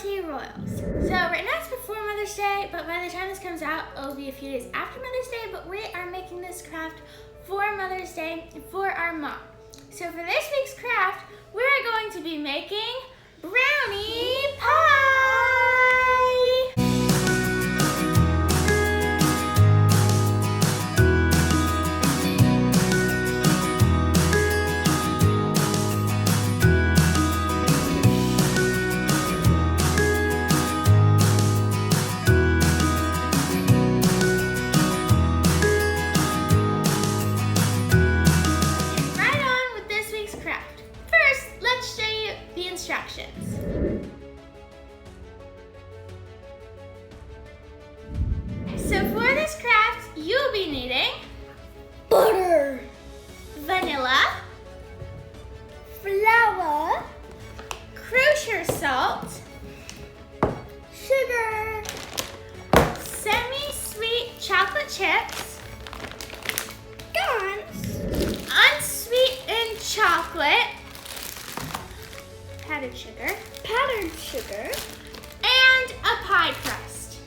CLT Royals. So right now it's before Mother's Day, but by the time this comes out, it'll be a few days after Mother's Day, but we are making this craft for Mother's Day for our mom. So for this week's craft, we're going to be making brownie pie. Instructions. So for this craft, you'll be needing butter, vanilla, flour, kosher salt, sugar, semi-sweet chocolate chips, unsweetened chocolate, powdered sugar, and a pie crust.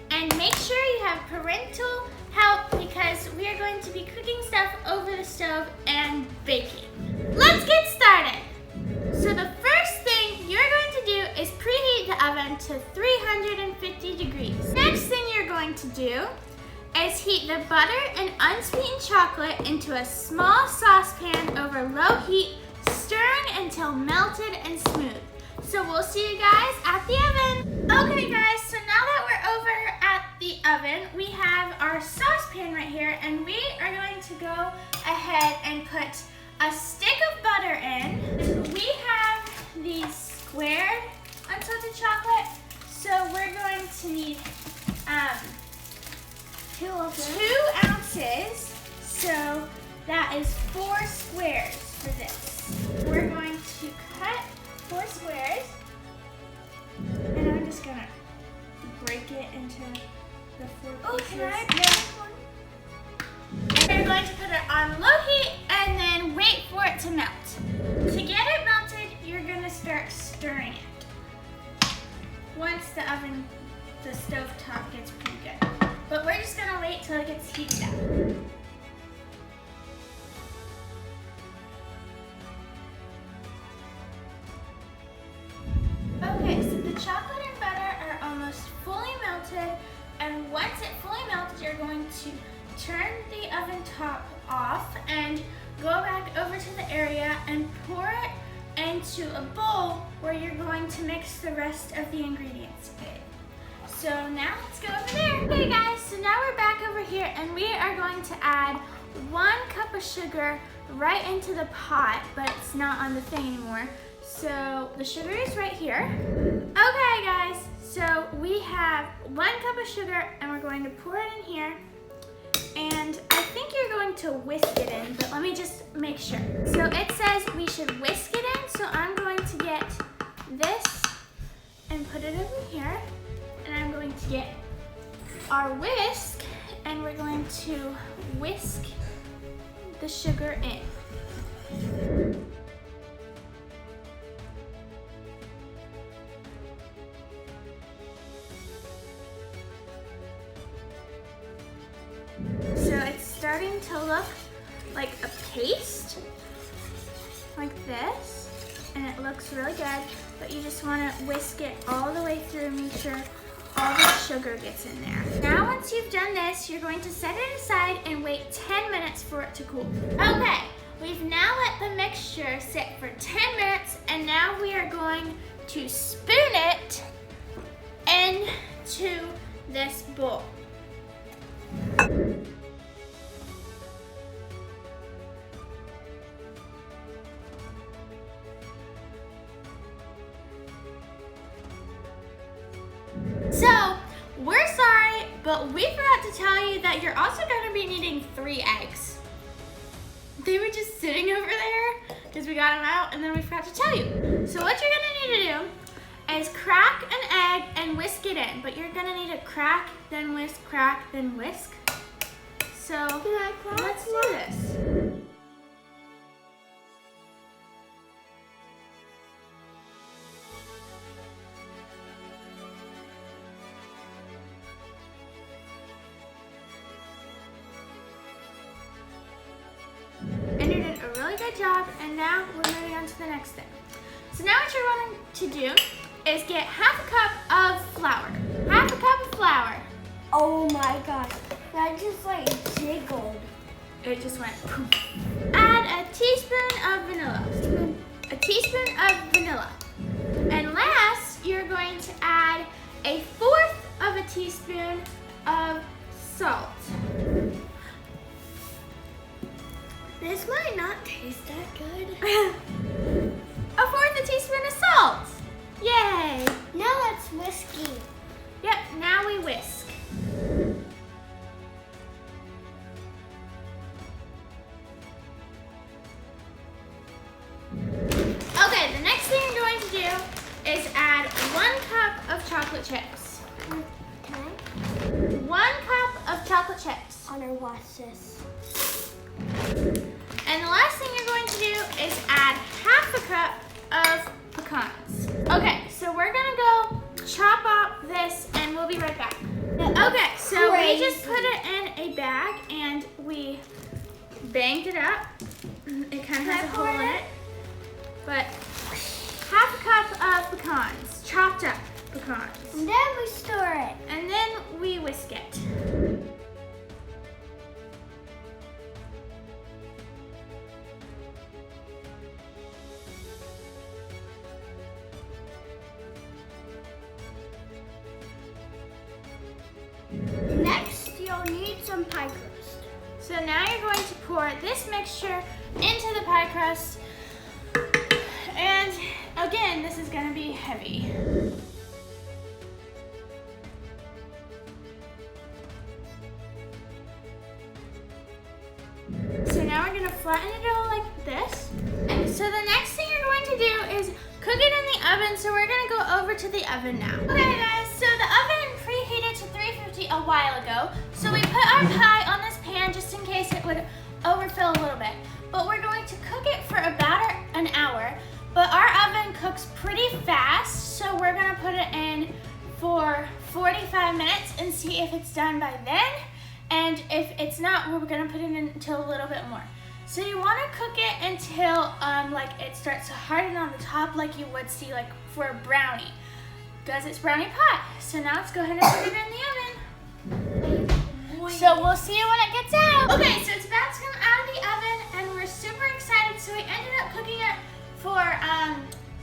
And make sure you have parental help because we are going to be cooking stuff over the stove and baking. Let's get started. So the first thing you're going to do is preheat the oven to 350 degrees. Next thing you're going to do is heat the butter and unsweetened chocolate into a small saucepan over low heat, stirring until melted and smooth. So we'll see you guys at the oven. Okay guys, so now that we're over at the oven, we have our saucepan right here, and we are going to go ahead and put a stick of butter in. We have these squared unsalted chocolate, so we're going to need 2 ounces, so that is 4 squares for this. We're going to cut 4 squares, and I'm just gonna break it into the 4 pieces. And we're going to put it on low heat and then wait for it to melt. To get it melted, you're gonna start stirring it. Once the stove top gets pretty good. But we're just gonna wait till it gets heated up. Okay, so the chocolate and butter are almost fully melted, and once it's fully melted, you're going to turn the oven top off and go back over to the area and pour it into a bowl where you're going to mix the rest of the ingredients in. So now let's go over there. Okay guys, so now we're back over here, and we are going to add 1 cup of sugar right into the pot, but it's not on the thing anymore. So the sugar is right here. Okay guys, so we have 1 cup of sugar, and we're going to pour it in here. And I think you're going to whisk it in, but let me just make sure. So it says we should whisk it in, so I'm going to get this and put it over here. And I'm going to get our whisk, and we're going to whisk the sugar in. So it's starting to look like a paste, like this, and it looks really good, but you just want to whisk it all the way through, make sure all the sugar gets in there. Now once you've done this, you're going to set it aside and wait 10 minutes for it to cool. Okay, we've now let the mixture sit for 10 minutes, and now we are going to spoon it into this bowl. So, we're sorry, but we forgot to tell you that you're also going to be needing 3 eggs. They were just sitting over there because we got them out, and then we forgot to tell you. So what you're going to need to do is crack an egg and whisk it in, but you're going to need to crack, then whisk, crack, then whisk. So let's do this. job, and now we're moving on to the next thing. So now what you're wanting to do is get half a cup of flour. Half a cup of flour. Oh my gosh, that just like jiggled. It just went poof. Add a teaspoon of vanilla. A teaspoon of vanilla. And last, you're going to add 1/4 of a teaspoon of salt. This might not taste that good. 1/4 teaspoon of salt. Yay! Now it's whiskey. Yep, now we whisk. Okay, the next thing you're going to do is add 1 cup of chocolate chips. Can I? 1 cup of chocolate chips. I'm gonna wash this. And the last thing you're going to do is add half a cup of pecans. Okay, so we're gonna go chop up this and we'll be right back. Okay, so we just put it in a bag and we banged it up. It kind of has a hole in it. But half a cup of pecans, chopped up pecans. And then we stir it. And then we whisk it. Next, you'll need some pie crust. So now you're going to pour this mixture into the pie crust. And again, this is gonna be heavy. So now we're gonna flatten it all like this. And so the next thing you're going to do is cook it in the oven. So we're gonna go over to the oven now. Okay guys, so the oven preheated to 350 a while ago. So we put our pie on this pan just in case it would overfill a little bit. But we're going to cook it for about an hour. But our oven cooks pretty fast, so we're gonna put it in for 45 minutes and see if it's done by then. And if it's not, we're gonna put it in until a little bit more. So you wanna cook it until like it starts to harden on the top like you would see like for a brownie, because it's brownie pie. So now let's go ahead and put it in the oven. So we'll see it when it gets out. Okay, so it's about to come out of the oven and we're super excited. So we ended up cooking it for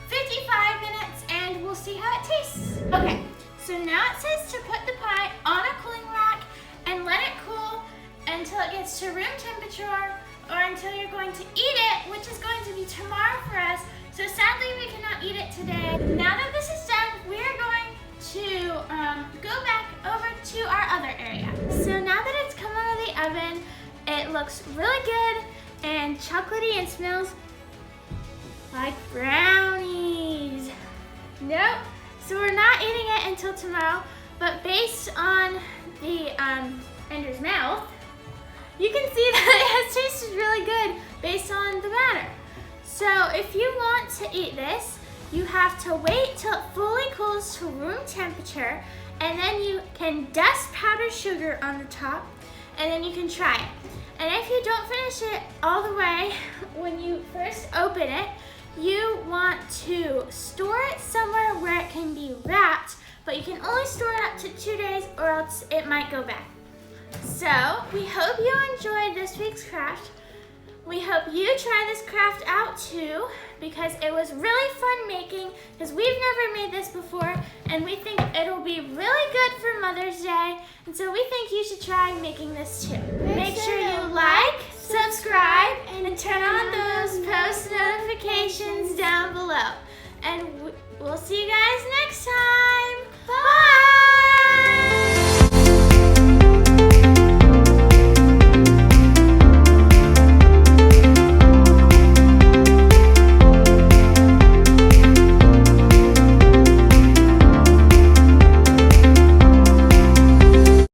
55 minutes and we'll see how it tastes. Okay, so now it says to put the pie on a cooling rack and let it cool until it gets to room temperature or until you're going to eat it, which is going to be tomorrow for us. So sadly we cannot eat it today. Now that this is done, we are going to go back over to our other area. So now that it's come out of the oven, it looks really good and chocolatey and smells like brownies. Nope, so we're not eating it until tomorrow, but based on the Ender's mouth, you can see that it has tasted really good based on the batter. So if you want to eat this, you have to wait till it fully cools to room temperature, and then you can dust powdered sugar on the top, and then you can try it. And if you don't finish it all the way, when you first open it, you want to store it somewhere where it can be wrapped, but you can only store it up to 2 days or else it might go bad. So we hope you enjoyed this week's craft. We hope you try this craft out too, because it was really fun making, because we've never made this before, and we think it'll be really good for Mother's Day, and so we think you should try making this too. Make sure you like, subscribe, and turn on those post notifications down below. And we'll see you guys next time.